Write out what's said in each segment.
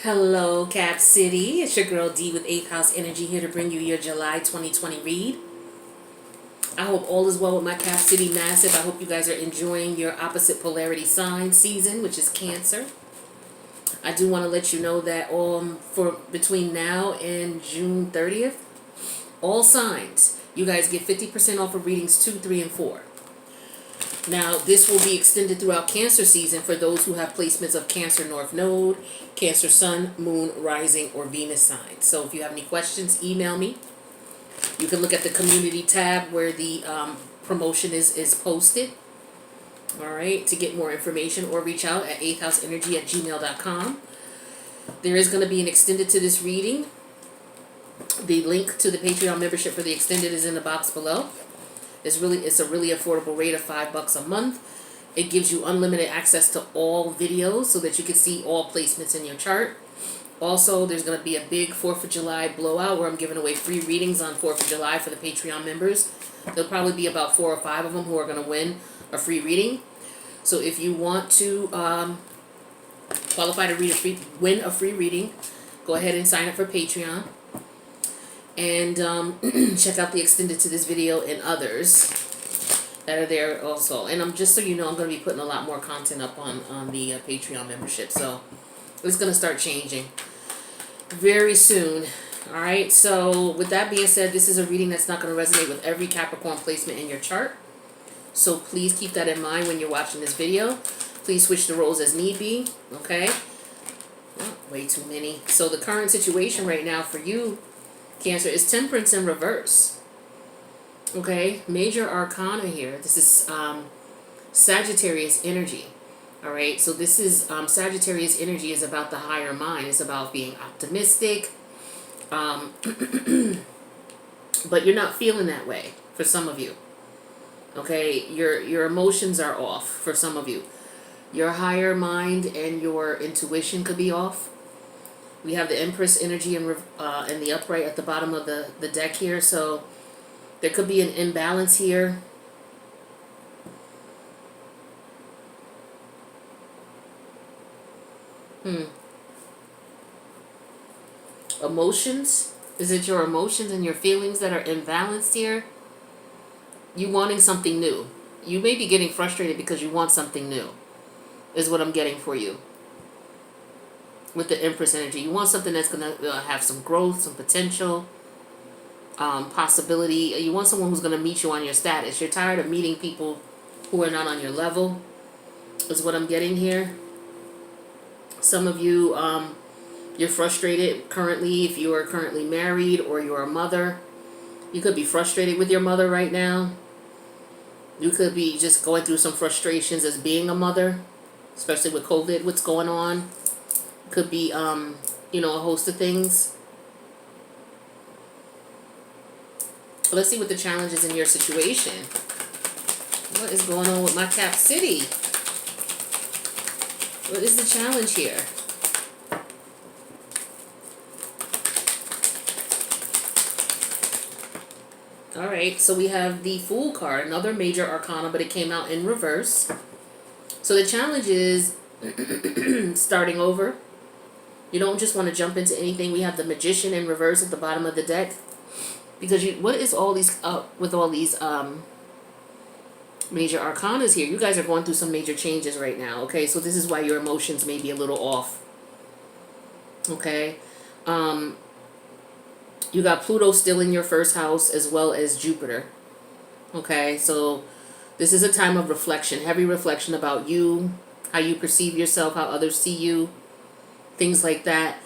Hello, Cap City. It's your girl D with 8th House Energy here to bring you your July 2020 read. I hope all is well with my Cap City Massive. I hope you guys are enjoying your opposite polarity sign season, which is Cancer. I do want to let you know that for between now and June 30th, all signs, you guys get 50% off of readings 2, 3, and 4. Now, this will be extended throughout Cancer season for those who have placements of Cancer North Node, Cancer Sun, Moon, Rising, or Venus signs. So if you have any questions, email me. You can look at the community tab where the promotion is posted. All right, to get more information, or reach out at 8thhouseenergy@gmail.com. There is going to be an extended to this reading. The link to the Patreon membership for the extended is in the box below. It's a really affordable rate of $5 a month. It gives you unlimited access to all videos so that you can see all placements in your chart. Also, there's going to be a big 4th of July blowout where I'm giving away free readings on 4th of July for the Patreon members. There'll probably be about 4 or 5 of them who are going to win a free reading. So if you want to qualify to win a free reading, go ahead and sign up for Patreon. And check out the extended to this video and others that are there also. And just so you know, I'm going to be putting a lot more content up on the Patreon membership. So it's going to start changing very soon. Alright, so with that being said, this is a reading that's not going to resonate with every Capricorn placement in your chart. So please keep that in mind when you're watching this video. Please switch the roles as need be. Okay? Oh, way too many. So the current situation right now for you, Cancer, is Temperance in reverse. Okay, major arcana here. This is Sagittarius energy. All right, so this is Sagittarius energy is about the higher mind. It's about being optimistic. But you're not feeling that way for some of you. Okay, your emotions are off for some of you. Your higher mind and your intuition could be off. We have the Empress energy in the upright at the bottom of the deck here. So there could be an imbalance here. Emotions. Is it your emotions and your feelings that are imbalanced here? You wanting something new. You may be getting frustrated because you want something new, is what I'm getting for you. With the Empress energy, you want something that's going to have some growth, some potential, possibility. You want someone who's going to meet you on your status. You're tired of meeting people who are not on your level, is what I'm getting here. Some of you, you're frustrated currently if you are currently married or you're a mother. You could be frustrated with your mother right now. You could be just going through some frustrations as being a mother, especially with COVID, what's going on. Could be, a host of things. Let's see what the challenge is in your situation. What is going on with my Cap City? What is the challenge here? Alright, so we have the Fool card, another major arcana, but it came out in reverse. So the challenge is starting over. You don't just want to jump into anything. We have the Magician in reverse at the bottom of the deck. Because what is all these with all these major arcanas here? You guys are going through some major changes right now. Okay, so this is why your emotions may be a little off. Okay, you got Pluto still in your first house as well as Jupiter. Okay, so this is a time of reflection, heavy reflection about you, how you perceive yourself, how others see you. Things like that.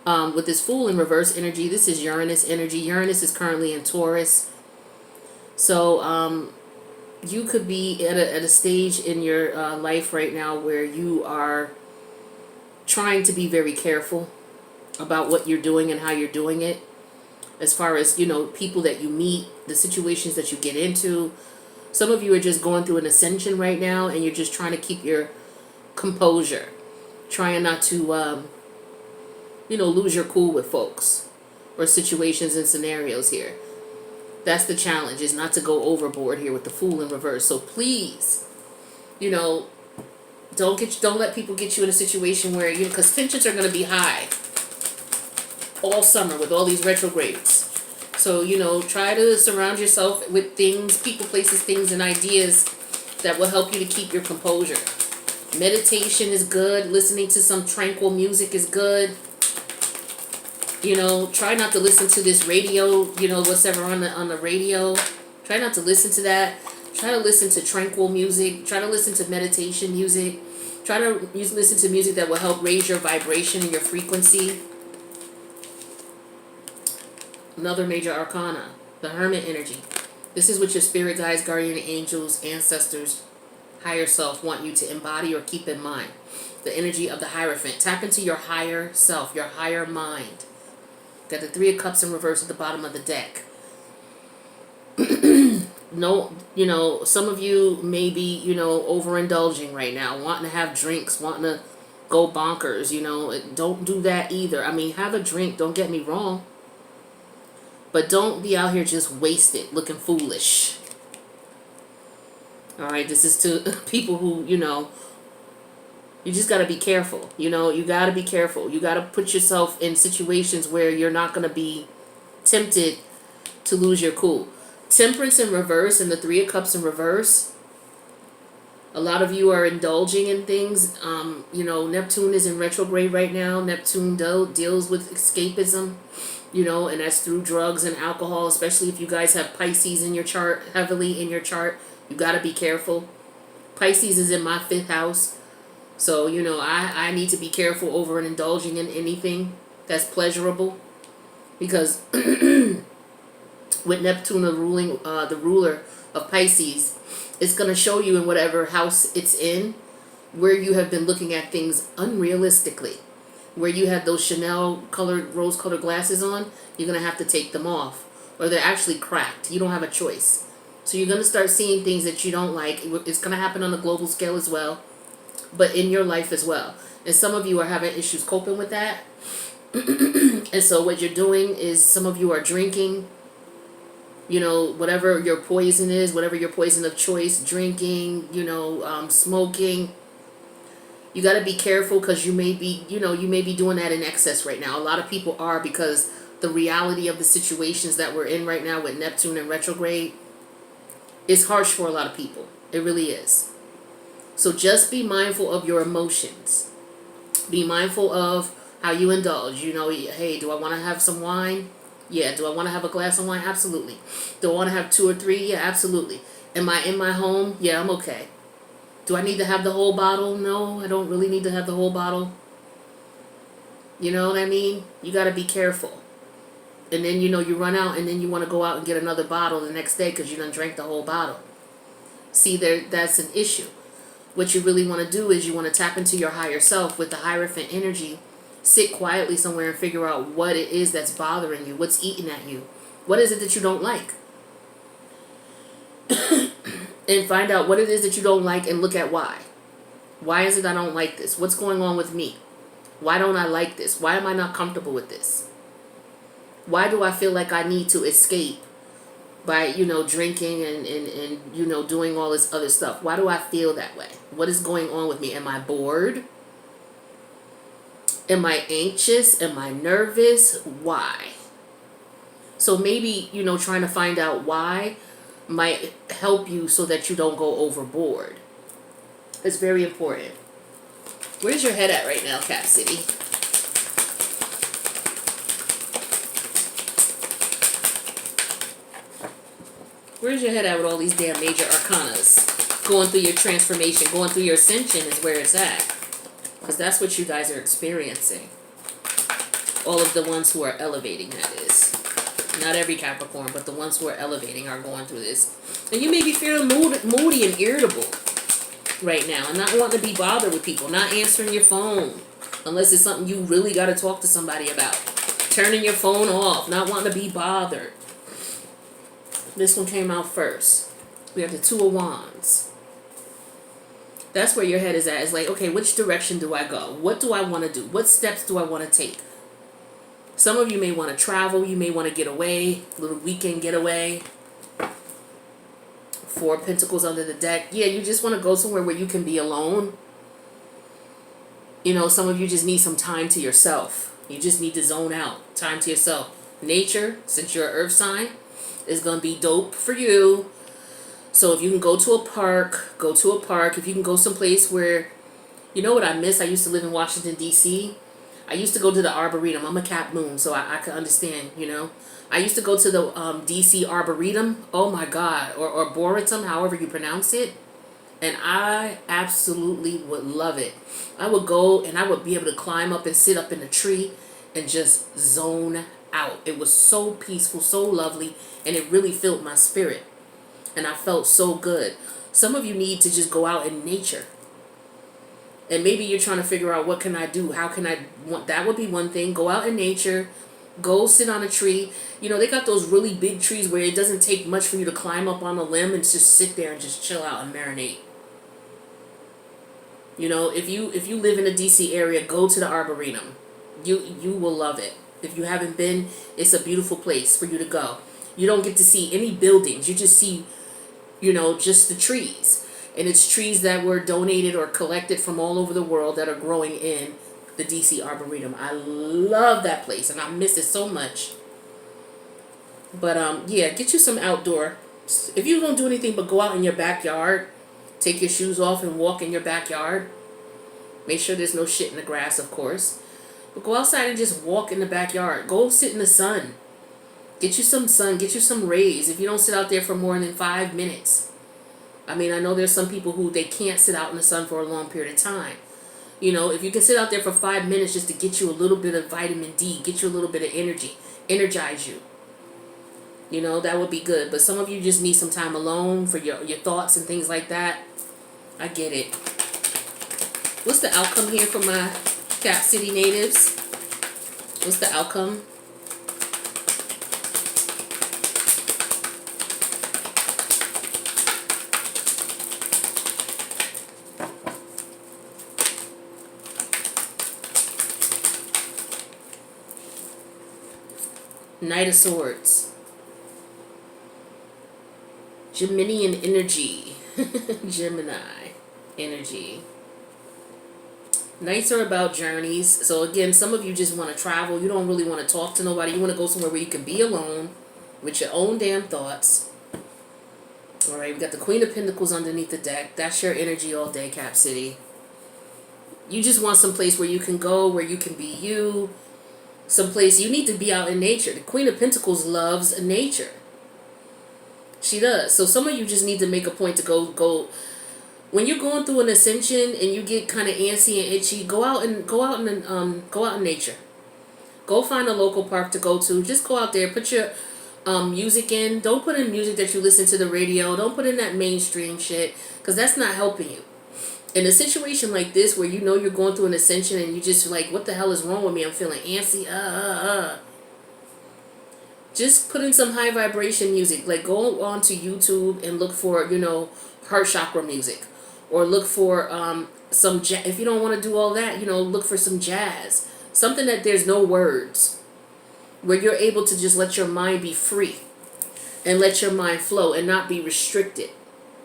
With this Fool in reverse energy, this is Uranus energy. Uranus is currently in Taurus. So you could be at a stage in your life right now where you are trying to be very careful about what you're doing and how you're doing it. As far as, people that you meet, the situations that you get into. Some of you are just going through an ascension right now and you're just trying to keep your composure. Trying not to, lose your cool with folks or situations and scenarios here. That's the challenge, is not to go overboard here with the Fool in reverse. So please, don't let people get you in a situation where, because tensions are going to be high. all summer with all these retrogrades. So, you know, try to surround yourself with things, people, places, things, and ideas that will help you to keep your composure. Meditation is good. Listening to some tranquil music is good. You know, try not to listen to this radio, you know, whatever on the radio. Try not to listen to that. Try to listen to tranquil music. Try to listen to meditation music. Try to listen to music that will help raise your vibration and your frequency. Another major arcana, the Hermit energy. This is what your spirit guides, guardian angels, ancestors, higher self want you to embody or keep in mind. The energy of the Hierophant. Tap into your higher self, your higher mind. Got the Three of Cups in reverse at the bottom of the deck. No, you know, some of you may be, you know, overindulging right now, wanting to have drinks, wanting to go bonkers, you know. Don't do that either. I mean, have a drink, don't get me wrong. But don't be out here just wasted, looking foolish. Alright, this is to people who, you know, you just got to be careful. You know, you got to be careful. You got to put yourself in situations where you're not going to be tempted to lose your cool. Temperance in reverse and the Three of Cups in reverse. A lot of you are indulging in things. You know, Neptune is in retrograde right now. Neptune deals with escapism, you know, and that's through drugs and alcohol, especially if you guys have Pisces in your chart, heavily in your chart. You got to be careful. Pisces is in my 5th house. So, you know, I need to be careful over and indulging in anything that's pleasurable. Because with Neptune, the ruler of Pisces, it's going to show you in whatever house it's in where you have been looking at things unrealistically. Where you have those Chanel colored, rose colored glasses on, you're going to have to take them off. Or they're actually cracked. You don't have a choice. So you're going to start seeing things that you don't like. It's going to happen on a global scale as well. But in your life as well. And some of you are having issues coping with that. And so what you're doing is some of you are drinking. You know, whatever your poison is, whatever your poison of choice, drinking, you know, smoking. You got to be careful because you may be, you know, you may be doing that in excess right now. A lot of people are, because the reality of the situations that we're in right now with Neptune and retrograde is harsh for a lot of people. It really is. So just be mindful of your emotions. Be mindful of how you indulge. You know, hey, do I want to have some wine? Yeah. Do I want to have a glass of wine? Absolutely. Do I want to have 2 or 3? Yeah, absolutely. Am I in my home? Yeah, I'm okay. Do I need to have the whole bottle? No, I don't really need to have the whole bottle. You know what I mean? You got to be careful. And then, you know, you run out and then you want to go out and get another bottle the next day because you done drank the whole bottle. See, that's an issue. What you really want to do is you want to tap into your higher self with the Hierophant energy. Sit quietly somewhere and figure out what it is that's bothering you. What's eating at you? What is it that you don't like? And find out what it is that you don't like and look at why. Why is it I don't like this? What's going on with me? Why don't I like this? Why am I not comfortable with this? Why do I feel like I need to escape by, you know, drinking and you know, doing all this other stuff? Why do I feel that way? What is going on with me? Am I bored? Am I anxious? Am I nervous? Why? So maybe, you know, trying to find out why might help you so that you don't go overboard. It's very important. Where's your head at right now, Cap City? Where's your head at with all these damn major arcanas? Going through your transformation, going through your ascension is where it's at. Because that's what you guys are experiencing. All of the ones who are elevating, that is. Not every Capricorn, but the ones who are elevating are going through this. And you may be feeling moody and irritable right now. And not wanting to be bothered with people. Not answering your phone. Unless it's something you really got to talk to somebody about. Turning your phone off. Not wanting to be bothered. This one came out first. We have the Two of Wands. That's where your head is at. It's like, okay, which direction do I go? What do I want to do? What steps do I want to take? Some of you may want to travel. You may want to get away. A little weekend getaway. 4 Pentacles under the deck. Yeah, you just want to go somewhere where you can be alone. You know, some of you just need some time to yourself. You just need to zone out. Time to yourself. Nature, since you're an earth sign, is going to be dope for you. So if you can go to a park, go to a park. If you can go someplace where, you know what I miss? I used to live in Washington, D.C. I used to go to the Arboretum. I'm a Cap Moon, so I can understand, you know. I used to go to the D.C. Arboretum. Oh, my God. Or Arboretum, however you pronounce it. And I absolutely would love it. I would go and I would be able to climb up and sit up in a tree and just zone out. It was so peaceful, so lovely, and it really filled my spirit. And I felt so good. Some of you need to just go out in nature. And maybe you're trying to figure out, what can I do? How can I want? That would be one thing. Go out in nature. Go sit on a tree. You know, they got those really big trees where it doesn't take much for you to climb up on a limb and just sit there and just chill out and marinate. You know, if you live in the DC area, go to the Arboretum. You will love it. If you haven't been, it's a beautiful place for you to go. You don't get to see any buildings. You just see, you know, just the trees. And it's trees that were donated or collected from all over the world that are growing in the DC Arboretum. I love that place and I miss it so much. But yeah, get you some outdoor. If you don't do anything but go out in your backyard, take your shoes off and walk in your backyard. Make sure there's no shit in the grass, of course. But go outside and just walk in the backyard. Go sit in the sun. Get you some sun. Get you some rays. If you don't sit out there for more than 5 minutes. I mean, I know there's some people who they can't sit out in the sun for a long period of time. You know, if you can sit out there for 5 minutes just to get you a little bit of vitamin D, get you a little bit of energy, energize you. You know, that would be good. But some of you just need some time alone for your thoughts and things like that. I get it. What's the outcome here for my Cap City natives? What's the outcome? Knight of Swords. Geminian energy. Gemini energy. Nights are about journeys. So again, some of you just want to travel. You don't really want to talk to nobody. You want to go somewhere where you can be alone with your own damn thoughts. All right, we got the Queen of Pentacles underneath the deck. That's your energy all day, Cap City. You just want some place where you can go, where you can be you. Someplace you need to be out in nature. The Queen of Pentacles loves nature. She does. So some of you just need to make a point to go. When you're going through an ascension and you get kind of antsy and itchy, go out in nature. Go find a local park to go to. Just go out there. Put your music in. Don't put in music that you listen to the radio. Don't put in that mainstream shit, because that's not helping you. In a situation like this where you know you're going through an ascension and you just like, what the hell is wrong with me? I'm feeling antsy. Just put in some high vibration music. Like go onto YouTube and look for, you know, heart chakra music. Or look for some jazz. If you don't want to do all that, you know, look for some jazz. Something that there's no words. Where you're able to just let your mind be free. And let your mind flow and not be restricted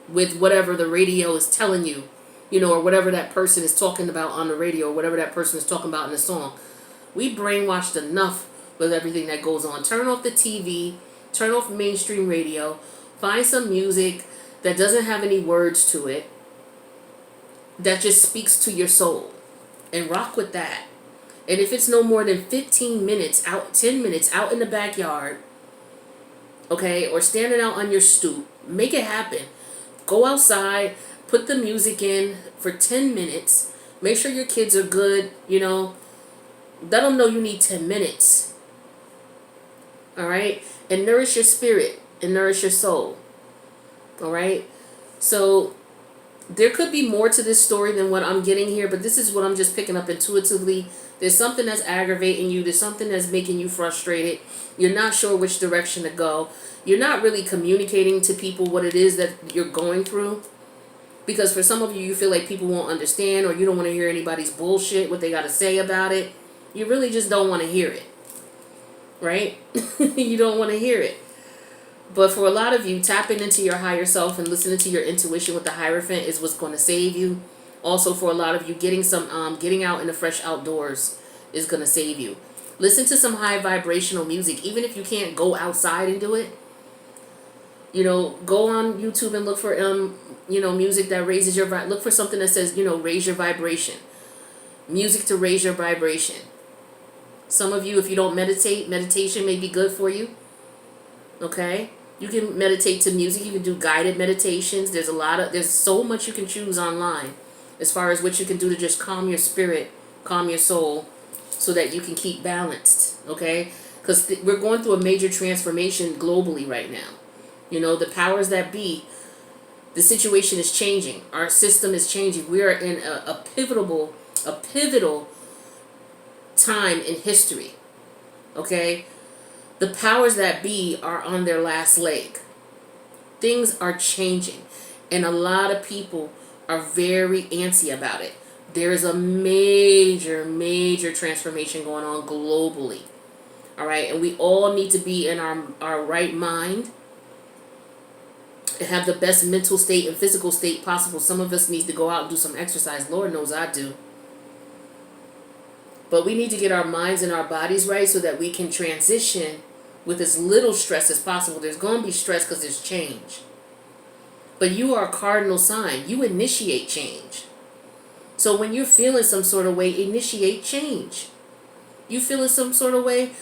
with whatever the radio is telling you. You know, or whatever that person is talking about on the radio, or whatever that person is talking about in the song. We brainwashed enough with everything that goes on. Turn off the TV, turn off mainstream radio, find some music that doesn't have any words to it, that just speaks to your soul, and rock with that. And if it's no more than 15 minutes out, 10 minutes out in the backyard, okay, or standing out on your stoop, make it happen. Go outside. Put the music in for 10 minutes. Make sure your kids are good, you know. Let them know you need 10 minutes. All right? And nourish your spirit and nourish your soul. All right? So there could be more to this story than what I'm getting here, but this is what I'm just picking up intuitively. There's something that's aggravating you. There's something that's making you frustrated. You're not sure which direction to go. You're not really communicating to people what it is that you're going through. Because for some of you, you feel like people won't understand, or you don't want to hear anybody's bullshit, what they got to say about it. You really just don't want to hear it. Right? You don't want to hear it. But for a lot of you, tapping into your higher self and listening to your intuition with the Hierophant is what's going to save you. Also, for a lot of you, getting out in the fresh outdoors is going to save you. Listen to some high vibrational music, even if you can't go outside and do it. You know, go on YouTube and look for music that raises your look for something that says, raise your vibration. Music to raise your vibration. Some of you, if you don't meditate, meditation may be good for you. Okay? You can meditate to music. You can do guided meditations. There's so much you can choose online as far as what you can do to just calm your spirit, calm your soul, so that you can keep balanced. Okay? Because we're going through a major transformation globally right now. The powers that be, the situation is changing. Our system is changing. We are in a pivotal time in history. Okay? The powers that be are on their last leg. Things are changing. And a lot of people are very antsy about it. There is a major transformation going on globally. All right? And we all need to be in our right mind and have the best mental state and physical state possible. Some of us need to go out and do some exercise. Lord knows I do. But we need to get our minds and our bodies right so that we can transition with as little stress as possible. There's going to be stress because there's change. But you are a cardinal sign. You initiate change. So when you're feeling some sort of way, initiate change. You feeling some sort of way,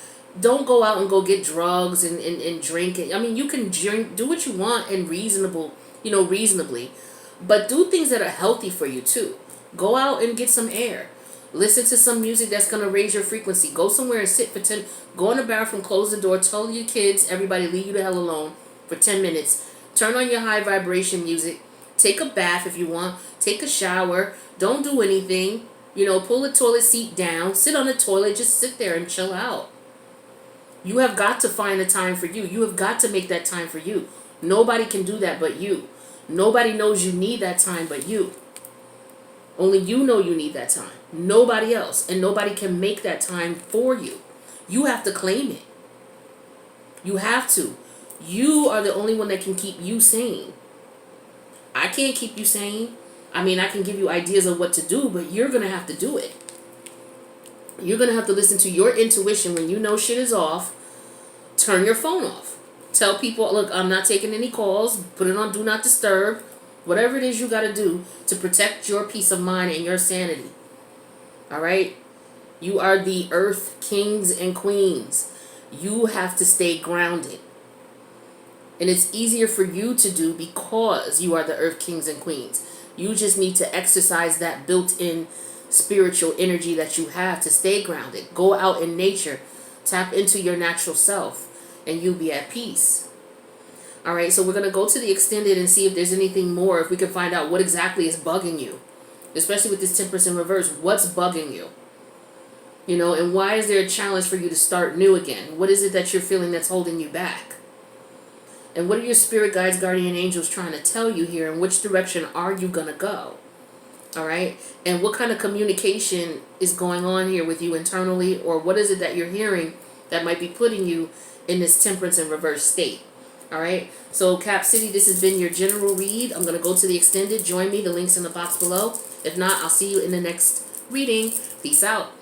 don't go out and go get drugs and drink. I mean, you can drink, do what you want and reasonably. But do things that are healthy for you too. Go out and get some air. Listen to some music that's going to raise your frequency. Go somewhere and sit for 10. Go in the bathroom, close the door, tell your kids, everybody, leave you the hell alone for 10 minutes. Turn on your high vibration music. Take a bath if you want. Take a shower. Don't do anything. Pull the toilet seat down. Sit on the toilet. Just sit there and chill out. You have got to find a time for you. You have got to make that time for you. Nobody can do that but you. Nobody knows you need that time but you. Only you know you need that time. Nobody else. And nobody can make that time for you. You have to claim it. You have to. You are the only one that can keep you sane. I can't keep you sane. I mean, I can give you ideas of what to do, but you're going to have to do it. You're going to have to listen to your intuition when you know shit is off. Turn your phone off. Tell people, look, I'm not taking any calls. Put it on Do Not Disturb. Whatever it is you got to do to protect your peace of mind and your sanity. All right? You are the earth kings and queens. You have to stay grounded. And it's easier for you to do because you are the earth kings and queens. You just need to exercise that built-in spiritual energy that you have to stay grounded. Go out in nature. Tap into your natural self. And you'll be at peace. All right, so we're going to go to the extended and see if there's anything more. If we can find out what exactly is bugging you. Especially with this Temperance in reverse. What's bugging you? And why is there a challenge for you to start new again? What is it that you're feeling that's holding you back? And what are your spirit guides, guardian angels trying to tell you here? And which direction are you going to go? All right? And what kind of communication is going on here with you internally? Or what is it that you're hearing that might be putting you in this Temperance in reverse state? All right? So, Cap City, this has been your general read. I'm going to go to the extended. Join me. The link's in the box below. If not, I'll see you in the next reading. Peace out.